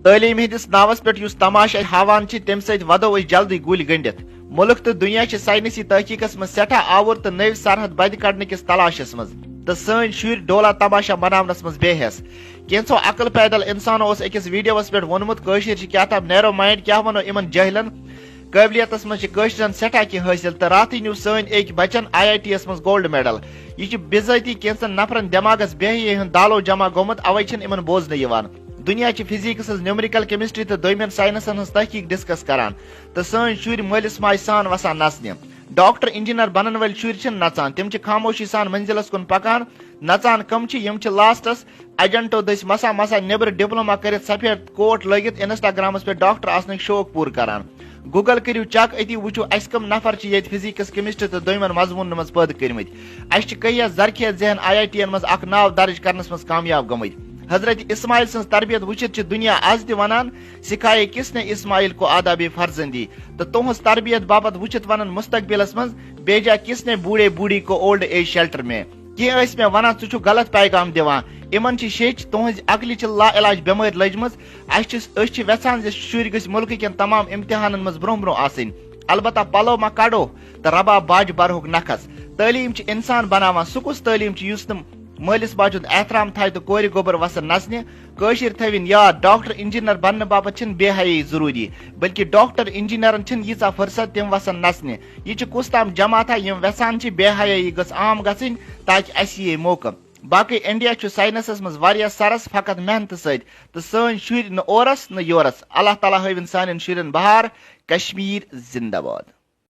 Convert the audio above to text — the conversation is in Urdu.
تعلیم ہندس ناوس پہ اس تماشہ ہاوان تم ست ودو جلدی گل گنڈت ملک تو دنیا سائنسی تحقیقس من سٹھا آور تو نو سرحد بد کڑنکس تلاشس مز تو سن شر ڈولا تماشہ مناونس مز بے حس کینسو عقل پیدل انسانو اس اکس ویڈیوس پہ وونمت کشر کیا تھا نیرو مائنڈ کیا ونو ان جاہلن قابلیتس مز کشرن سٹھا کی حاصل تو رات نیو سن ایک بچن IIT یس مز گولڈ میڈل یہ بذاتی کینسن نفرن دماغس بےحی ہند دالو جمع گومت اوے ان بوزن دنیا فزکس نیومریکل کیمسٹری تو دویمین سائنسن ہز تحقیق ڈسکس کران تو سن شر مالس ماج سان وسان نژنہ ڈاکٹر انجینئر بنن ول شر نژان تم خاموشی سان منزلس کن پکان نژان کم یم لاسٹس ایجنٹو دس مسا مسا نیبر ڈپلوما کرت سفید کوٹ لگت انسٹاگرامس پہ ڈاکٹر آسنک شوق پور کران گوگل کرو چیک اتی وچو اس کم نفر یہ فزکس کیمسٹری تو دویمن مضمون مز پید کرمت اس کئی ذرخیز ذہن IIT مز اخ ناو درج کرنس مز کامیاب گمت حضرت اسماعیل سن تربیت وچت دنیا آز تہ ونان سکھائے کس نے اسماعیل کو آداب فرزندی تو تہذ تربیت باپت وچت ونان مستقبلس مز بیجا کس نے بوڑھے بوڑھی کو اولڈ ایج شیلٹر میں کی میں ونان ژٕ غلط پیغام دیوان ان شیچ تہذ عقل لا علاج بیمار لجمز ویسان شر گھ ملک کن تمام امتحان مز برو برو آسن البتہ پلو ما کڑو تو ربا باج برہک نکھس تعلیم انسان بناوان سہ کس تعلیم اس مالس باج احترام تھائے تو کور گوبر وسن نژنہ کشر تھوین یاد ڈاکٹر انجینئر بننے باپت بے حیائی ضروری بلکہ ڈاکٹر انجینئرن ییژا فرصت تم وسن نژنہ یہ کس تام جماعتہ یم ویسان بے حیائی گھ عام گھن تاکہ اس یہ موقع باقی انڈیا سائنسس مز واریاہ سرس فقط محنت ست تو سن شر نہ اورس نہ یورس اللہ تعالیٰ ہاوین سان شرین بہار کشمیر زندہ باد